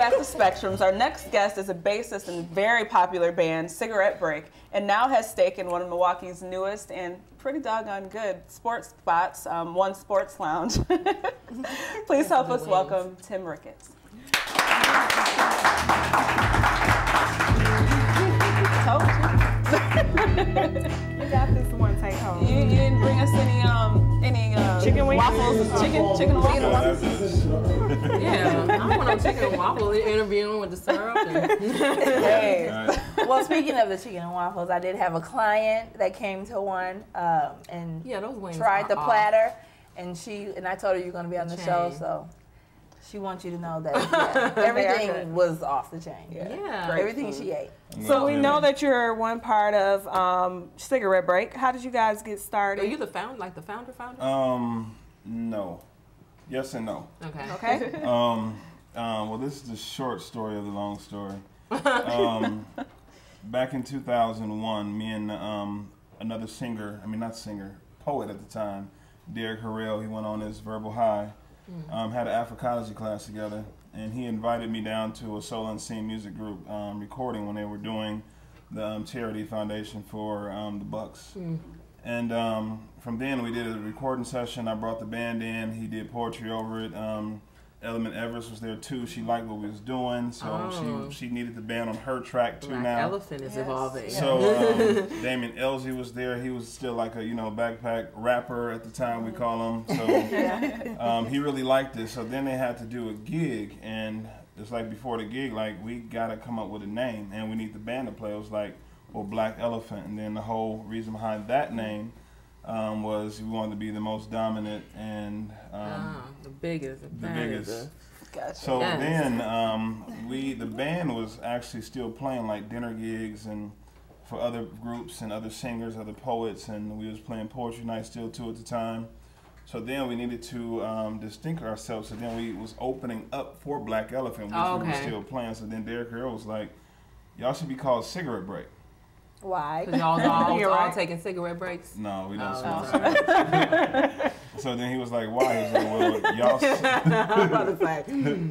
at the Spectrums. Our next guest is a bassist in a very popular band, Cigarette Break, and now has stake in one of Milwaukee's newest and pretty doggone good sports spots, One Sports Lounge. Please help us welcome Tim Ricketts. Told you. We got this one take home. You didn't bring us any chicken wings? Waffles, chicken and waffles. Yeah, I want a chicken and waffle interviewing with the syrup. Hey. Well, speaking of the chicken and waffles, I did have a client that came to one and those wings tried the are platter, and I told her you're going to be on the show, so she wants you to know that everything was off the chain. Yeah. Everything she ate. So we know that you're one part of Cigarette Break. How did you guys get started? Are you the founder? No. Yes and no. Okay. Okay. Well, this is the short story of the long story. Back in 2001, me and another poet at the time, Derek Harrell, he went on his verbal high, had an Africology class together, and he invited me down to a Soul Unseen music group recording when they were doing the charity foundation for the Bucks. And from then we did a recording session. I brought the band in. He did poetry over it. Element Everest was there too. She liked what we was doing, so she needed the band on her track too. Black Elephant is evolving. So Damien Elzy was there. He was still like a backpack rapper at the time, we call him. So he really liked it. So then they had to do a gig, and it's like before the gig, like we gotta come up with a name, and we need the band to play. It was like, well, Black Elephant, and then the whole reason behind that name was we wanted to be the most dominant and the biggest. Gotcha. So then the band was actually still playing like dinner gigs and for other groups and other singers, other poets, and we was playing poetry night still too at the time. So then we needed to distinct ourselves. So then we was opening up for Black Elephant, which we were still playing. So then Derek Harrell was like, y'all should be called Cigarette Break. Why? Because y'all all taking cigarette breaks? No, we don't smoke cigarettes. So then he was like, why? He was like, well, y'all...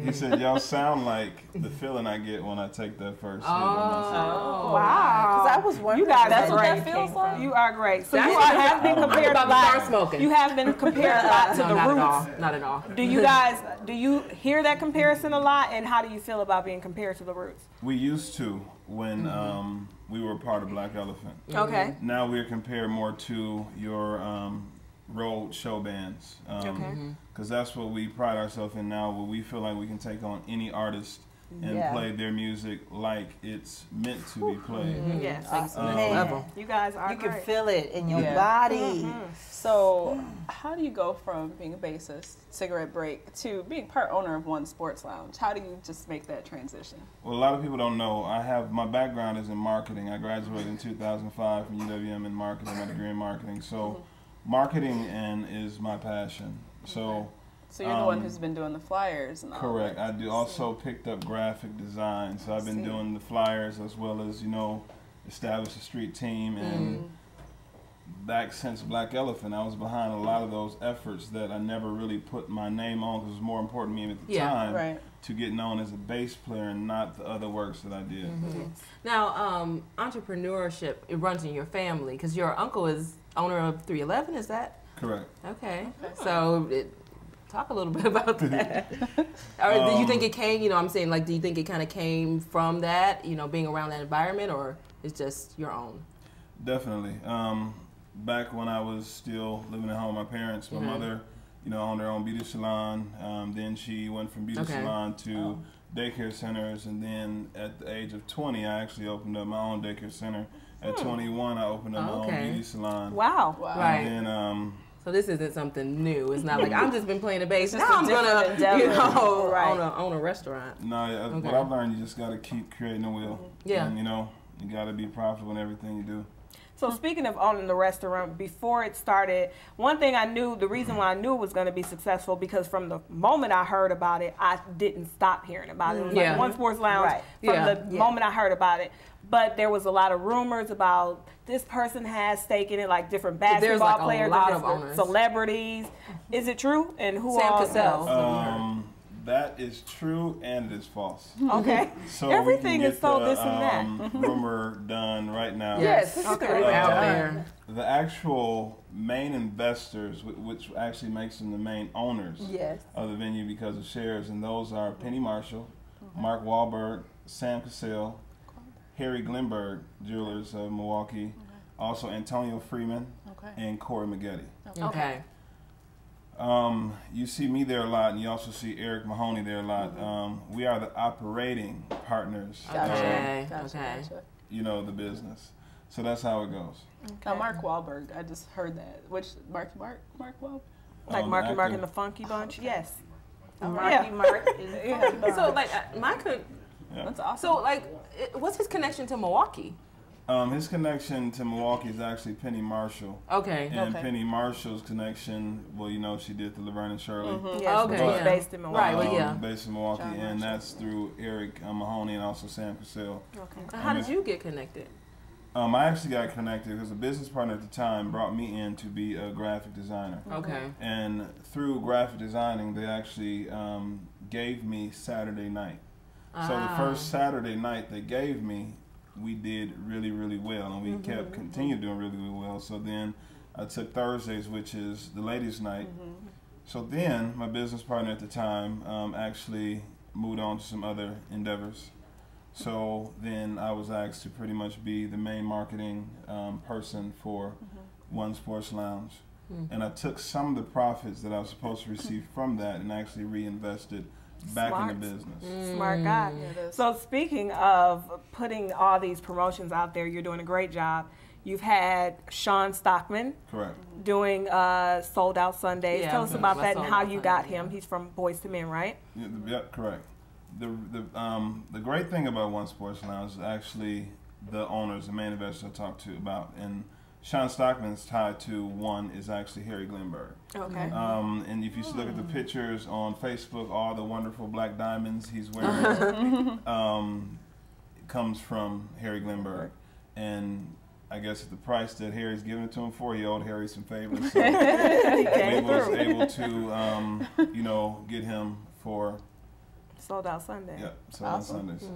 He said, y'all sound like the feeling I get when I take that first hit of myself. Wow. Because I was wondering. You guys That's are what great. that feels like? You are great. So That's you have been compared a lot. Smoking. You have been compared a lot to the not Roots. At all. Not at all. Do you hear that comparison a lot, and how do you feel about being compared to the Roots? We used to when we were part of Black Elephant. Okay. Now we're compared more to your road show bands. Because that's what we pride ourselves in now, where we feel like we can take on any artist and play their music like it's meant to be played. Yes. You guys are You can great. feel it in your body. So, how do you go from being a bassist, Cigarette Break, to being part owner of One Sports Lounge? How do you just make that transition? Well, a lot of people don't know. My background is in marketing. I graduated in 2005 from UWM in marketing, my degree in marketing. So, marketing is my passion. So you're the one who's been doing the flyers and all. Correct. I also picked up graphic design. So I've been doing the flyers as well as, establish a street team. And back since Black Elephant, I was behind a lot of those efforts that I never really put my name on because it was more important to me at the time to get known as a bass player and not the other works that I did. Now, entrepreneurship, it runs in your family because your uncle is owner of 311, is that? Correct. Okay. So talk a little bit about that. Or do you think it came, do you think it kind of came from that, being around that environment, or it's just your own? Definitely. Back when I was still living at home with my parents, my mother, owned her own beauty salon. Then she went from beauty salon to daycare centers, and then at the age of 20, I actually opened up my own daycare center. At 21, I opened up my own beauty salon. Wow. Right. And then, so this isn't something new. It's not like I've just been playing the bass. Now I'm different gonna own a restaurant. No, what I've learned, you just got to keep creating the wheel. Yeah. And, you got to be profitable in everything you do. So speaking of owning the restaurant, before it started, one thing I knew, the reason why I knew it was going to be successful, because from the moment I heard about it, I didn't stop hearing about it. It was like One Sports Lounge from the moment I heard about it. But there was a lot of rumors about this person has stake in it, like different basketball players, a lot of owners. Celebrities. Is it true? And who Sam all? Cassell. That is true and it is false. Okay. So everything we can is so this and that. rumor done right now. Yes. Okay. Out there. The actual main investors, which actually makes them the main owners of the venue because of shares, and those are Penny Marshall, Mark Wahlberg, Sam Cassell, Harry Glenberg, Jewelers of Milwaukee, also Antonio Freeman, and Corey Maggette. Okay. You see me there a lot, and you also see Eric Mahoney there a lot. We are the operating partners of, you know, the business. So that's how it goes. Now, Mark Wahlberg, I just heard that. Which, Mark Wahlberg? Like Marky Mark and the Funky Bunch? Yes. Marky Mark. So, like, That's awesome. So, like, what's his connection to Milwaukee? His connection to Milwaukee is actually Penny Marshall. Okay. And Penny Marshall's connection, well, you know, she did the Laverne and Shirley. Yes, she's based in Milwaukee. Right, based in Milwaukee, and that's through Eric Mahoney and also Sam Cassell. Okay. How did you get connected? I actually got connected because a business partner at the time brought me in to be a graphic designer. Okay. And through graphic designing, they actually gave me Saturday night. So the first Saturday night they gave me, we did really, really well, and we continued doing really, really well. So then I took Thursdays, which is the ladies' night. So then my business partner at the time actually moved on to some other endeavors. So then I was asked to pretty much be the main marketing person for One Sports Lounge. And I took some of the profits that I was supposed to receive from that and actually reinvested back in the business. Smart guy. So speaking of putting all these promotions out there, you're doing a great job. You've had Sean Stockman doing Sold Out Sundays. Tell us about that and how you got him. He's from Boys to Men, right? Yeah, correct. The great thing about One Sports Lounge is actually the owners, the main investors I talked to about, and Sean Stockman's tied to one is actually Harry Glenberg. Okay. And if you look at the pictures on Facebook, all the wonderful black diamonds he's wearing comes from Harry Glenberg. And I guess at the price that Harry's giving it to him for, he owed Harry some favors. So we was able to, you know, get him for Sold Out Sunday. Yeah, Sold Out Sundays.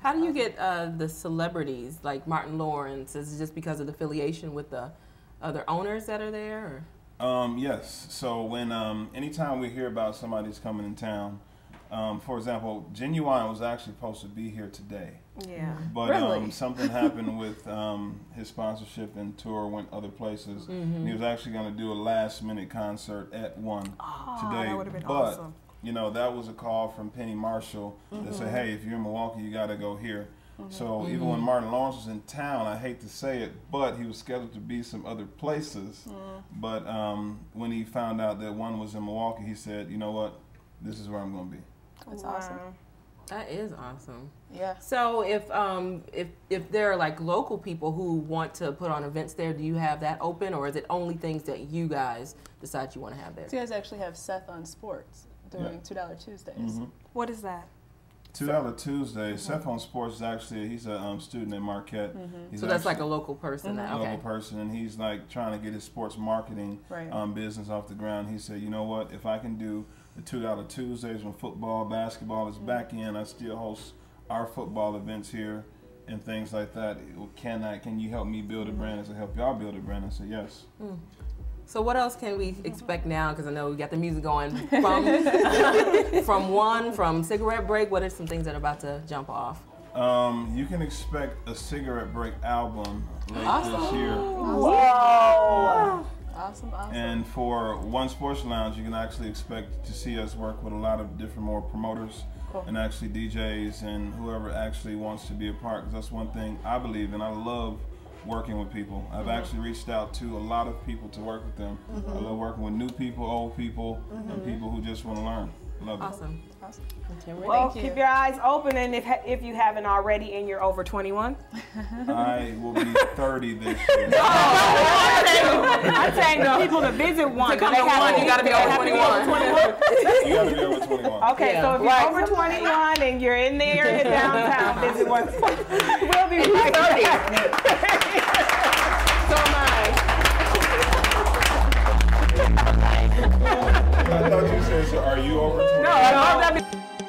How do you get the celebrities like Martin Lawrence? Is it just because of the affiliation with the other owners that are there? Or? Yes. So when anytime we hear about somebody's coming in town, for example, Genuine was actually supposed to be here today. Yeah. But something happened with his sponsorship and tour went other places. And he was actually going to do a last-minute concert at One today. That would have been but, awesome. You know, that was a call from Penny Marshall that said, hey, if you're in Milwaukee, you got to go here. So even when Martin Lawrence was in town, I hate to say it, but he was scheduled to be some other places. But when he found out that One was in Milwaukee, he said, you know what, this is where I'm going to be. That's awesome. That is awesome. Yeah. So if there are like local people who want to put on events there, do you have that open, or is it only things that you guys decide you want to have there? So you guys actually have Seth on Sports doing $2 Tuesdays. What is that? $2 Tuesday. Seth on Sports is actually, he's a student at Marquette. So that's like a local person now. Local person, and he's like trying to get his sports marketing business off the ground. He said, you know what, if I can do the $2 Tuesdays when football, basketball is back in, I still host our football events here and things like that. Can you help me build a brand as I help y'all build a brand? I said, yes. So what else can we expect now? Because I know we got the music going from Cigarette Break. What are some things that are about to jump off? You can expect a Cigarette Break album late this year. Whoa! Awesome. And for One Sports Lounge, you can actually expect to see us work with a lot of different more promoters and actually DJs and whoever actually wants to be a part. Because that's one thing I believe in. I love working with people. I've actually reached out to a lot of people to work with them. I love working with new people, old people, and people who just want to learn. Love it. Awesome. Well, keep your eyes open, and if you haven't already and you're over 21. I will be 30 this year. I'm saying the people to visit One. To come to One, you got to be over 21. You got to be over 21. Okay, so if you're over 21 and you're in the area downtown, visit One. We'll be right back. So am I. I thought you said Alicia, are you over 28? No, I love that.